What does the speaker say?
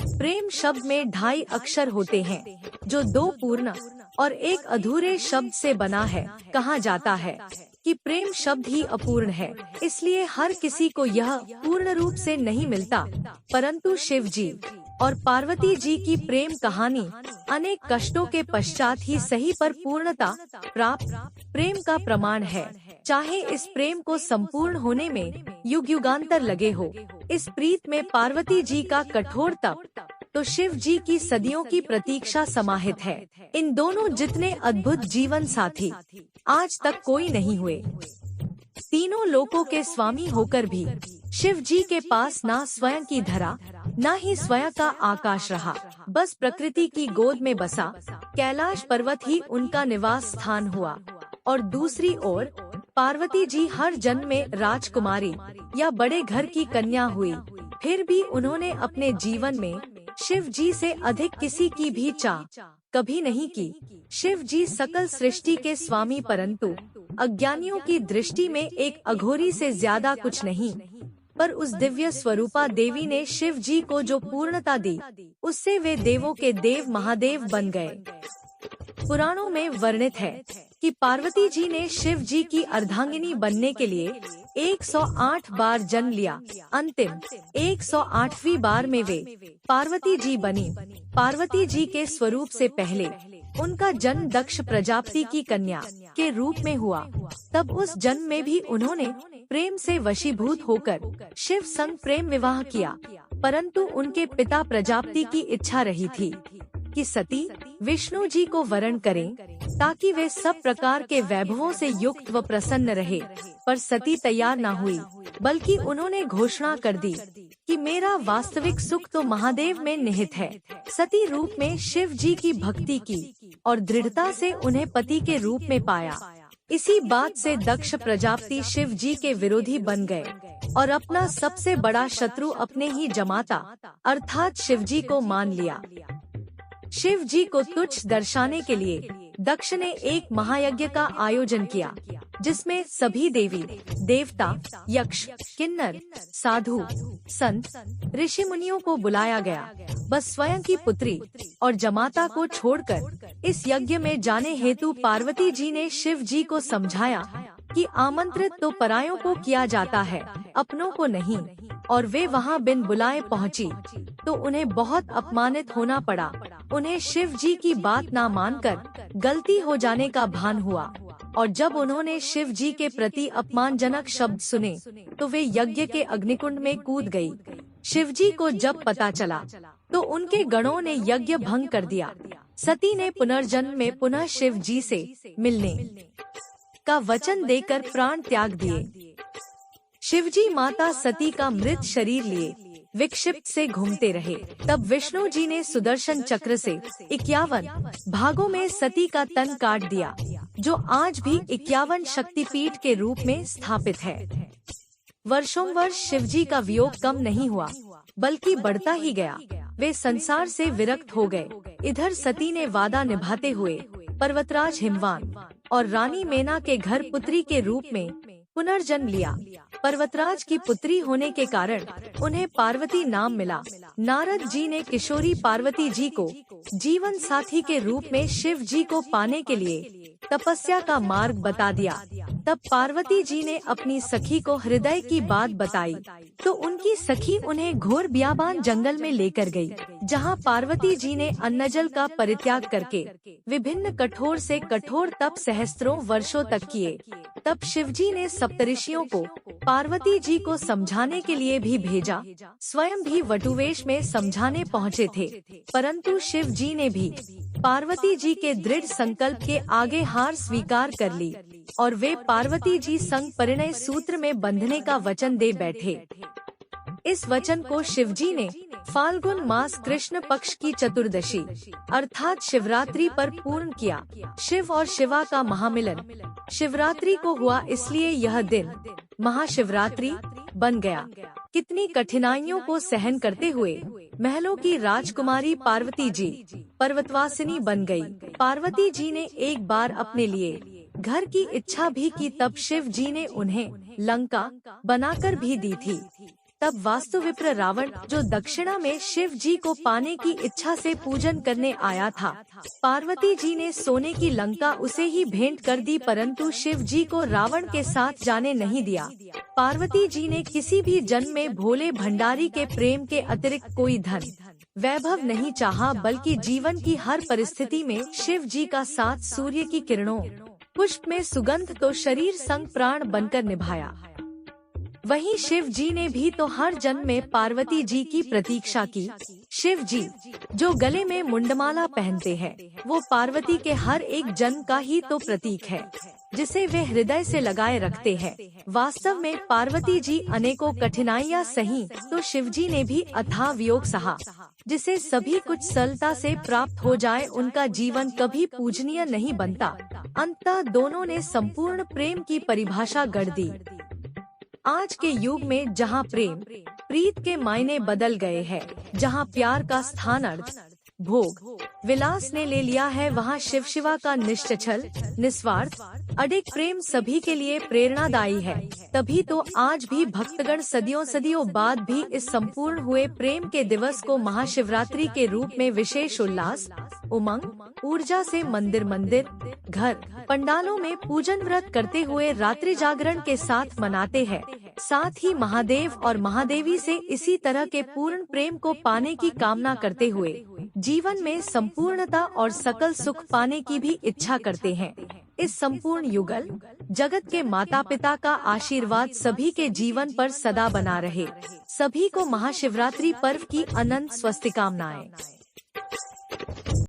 प्रेम शब्द में 2.5 अक्षर होते हैं, जो 2 पूर्ण और 1 अधूरे शब्द से बना है। कहा जाता है कि प्रेम शब्द ही अपूर्ण है, इसलिए हर किसी को यह पूर्ण रूप से नहीं मिलता। परंतु शिव जी और पार्वती जी की प्रेम कहानी अनेक कष्टों के पश्चात ही सही पर पूर्णता प्राप्त प्रेम का प्रमाण है। चाहे इस प्रेम को संपूर्ण होने में युग युगांतर लगे हो। इस प्रीत में पार्वती जी का कठोर तप तो शिव जी की सदियों की प्रतीक्षा समाहित है। इन दोनों जितने अद्भुत जीवन साथी आज तक कोई नहीं हुए। तीनों लोकों के स्वामी होकर भी शिव जी के पास ना स्वयं की धरा न ही स्वयं का आकाश रहा, बस प्रकृति की गोद में बसा कैलाश पर्वत ही उनका निवास स्थान हुआ। और दूसरी ओर पार्वती जी हर जन्म में राजकुमारी या बड़े घर की कन्या हुई, फिर भी उन्होंने अपने जीवन में शिव जी से अधिक किसी की भी चाह कभी नहीं की। शिव जी सकल सृष्टि के स्वामी, परंतु अज्ञानियों की दृष्टि में एक अघोरी से ज्यादा कुछ नहीं। पर उस दिव्य स्वरूपा देवी ने शिव जी को जो पूर्णता दी, उससे वे देवों के देव महादेव बन गए। पुराणों में वर्णित है कि पार्वती जी ने शिव जी की अर्धांगिनी बनने के लिए 108 बार जन्म लिया। अंतिम 108वीं बार में वे पार्वती जी बनी। पार्वती जी के स्वरूप से पहले उनका जन्म दक्ष प्रजापति की कन्या के रूप में हुआ। तब उस जन्म में भी उन्होंने प्रेम से वशीभूत होकर शिव संग प्रेम विवाह किया, परंतु उनके पिता प्रजापति की इच्छा रही थी कि सती विष्णु जी को वरण करें, ताकि वे सब प्रकार के वैभवों से युक्त व प्रसन्न रहे। पर सती तैयार न हुई, बल्कि उन्होंने घोषणा कर दी कि मेरा वास्तविक सुख तो महादेव में निहित है। सती रूप में शिव जी की भक्ति की और दृढ़ता से उन्हें पति के रूप में पाया। इसी बात से दक्ष प्रजापति शिव जी के विरोधी बन गए और अपना सबसे बड़ा शत्रु अपने ही जमाता अर्थात शिव जी को मान लिया। शिव जी को तुच्छ दर्शाने के लिए दक्ष ने एक महायज्ञ का आयोजन किया, जिसमें सभी देवी देवता, यक्ष, किन्नर, साधु, संत, ऋषि मुनियों को बुलाया गया। बस स्वयं की पुत्री और जमाता को छोड़कर इस यज्ञ में जाने हेतु पार्वती जी ने शिव जी को समझाया कि आमंत्रित तो परायों को किया जाता है, अपनों को नहीं। और वे वहां बिन बुलाए पहुंची तो उन्हें बहुत अपमानित होना पड़ा। उन्हें शिव जी की बात ना मानकर गलती हो जाने का भान हुआ, और जब उन्होंने शिव जी के प्रति अपमानजनक शब्द सुने तो वे यज्ञ के अग्निकुंड में कूद गई। शिव जी को जब पता चला तो उनके गणों ने यज्ञ भंग कर दिया। सती ने पुनर्जन्म में पुनः शिव जी से मिलने का वचन देकर प्राण त्याग दिए। शिवजी माता सती का मृत शरीर लिए विक्षिप्त से घूमते रहे। तब विष्णु जी ने सुदर्शन चक्र से 51 भागों में सती का तन काट दिया, जो आज भी 51 शक्तिपीठ के रूप में स्थापित है। वर्षों वर्ष शिवजी का वियोग कम नहीं हुआ, बल्कि बढ़ता ही गया। वे संसार से विरक्त हो गए। इधर सती ने वादा निभाते हुए पर्वतराज हिमवान और रानी मेना के घर पुत्री के रूप में पुनर्जन्म लिया। पर्वतराज की पुत्री होने के कारण उन्हें पार्वती नाम मिला। नारद जी ने किशोरी पार्वती जी को जीवन साथी के रूप में शिव जी को पाने के लिए तपस्या का मार्ग बता दिया। तब पार्वती जी ने अपनी सखी को हृदय की बात बताई तो उनकी सखी उन्हें घोर बियाबान जंगल में लेकर गई, जहां पार्वती जी ने अन्नजल का परित्याग करके विभिन्न कठोर से कठोर तप सहस्त्रों वर्षों तक किए। तब शिवजी ने सप्तऋषियों को पार्वती जी को समझाने के लिए भी भेजा। स्वयं भी वटुवेश में समझाने पहुँचे थे, परंतु शिव जी ने भी पार्वती जी के दृढ़ संकल्प के आगे हार स्वीकार कर ली और वे पार्वती जी संग परिणय सूत्र में बंधने का वचन दे बैठे। इस वचन को शिवजी ने फाल्गुन मास कृष्ण पक्ष की चतुर्दशी अर्थात शिवरात्रि पर पूर्ण किया। शिव और शिवा का महामिलन शिवरात्रि को हुआ, इसलिए यह दिन महाशिवरात्रि बन गया। कितनी कठिनाइयों को सहन करते हुए महलों की राजकुमारी पार्वती जी पर्वतवासिनी बन गई। पार्वती जी ने एक बार अपने लिए घर की इच्छा भी की, तब शिव जी ने उन्हें लंका बनाकर भी दी थी। तब वास्तुविप्र रावण, जो दक्षिणा में शिव जी को पाने की इच्छा से पूजन करने आया था, पार्वती जी ने सोने की लंका उसे ही भेंट कर दी, परंतु शिव जी को रावण के साथ जाने नहीं दिया। पार्वती जी ने किसी भी जन्म में भोले भंडारी के प्रेम के अतिरिक्त कोई धन वैभव नहीं चाहा, बल्कि जीवन की हर परिस्थिति में शिव जी का साथ सूर्य की किरणों, पुष्प में सुगंध तो शरीर संग प्राण बनकर निभाया। वहीं शिव जी ने भी तो हर जन्म में पार्वती जी की प्रतीक्षा की। शिव जी जो गले में मुंडमाला पहनते हैं, वो पार्वती के हर एक जन्म का ही तो प्रतीक है, जिसे वे हृदय से लगाए रखते हैं। वास्तव में पार्वती जी अनेकों कठिनाइयां सही, तो शिव जी ने भी अथाह वियोग सहा। जिसे सभी कुछ सरलता से प्राप्त हो जाए, उनका जीवन कभी पूजनीय नहीं बनता। अंततः दोनों ने संपूर्ण प्रेम की परिभाषा गढ़ दी। आज के युग में जहाँ प्रेम प्रीत के मायने बदल गए हैं, जहाँ प्यार का स्थान अर्थ, भोग, विलास ने ले लिया है, वहाँ शिव शिवा का निश्चल, निस्वार्थ, अडिग प्रेम सभी के लिए प्रेरणादायी है। तभी तो आज भी भक्तगण सदियों बाद भी इस संपूर्ण हुए प्रेम के दिवस को महाशिवरात्रि के रूप में विशेष उल्लास, उमंग, ऊर्जा से मंदिर, घर, पंडालों में पूजन व्रत करते हुए रात्रि जागरण के साथ मनाते हैं। साथ ही महादेव और महादेवी से इसी तरह के पूर्ण प्रेम को पाने की कामना करते हुए जीवन में संपूर्णता और सकल सुख पाने की भी इच्छा करते हैं। इस संपूर्ण युगल जगत के माता पिता का आशीर्वाद सभी के जीवन पर सदा बना रहे। सभी को महाशिवरात्रि पर्व की अनंत स्वस्तिकामनाएं।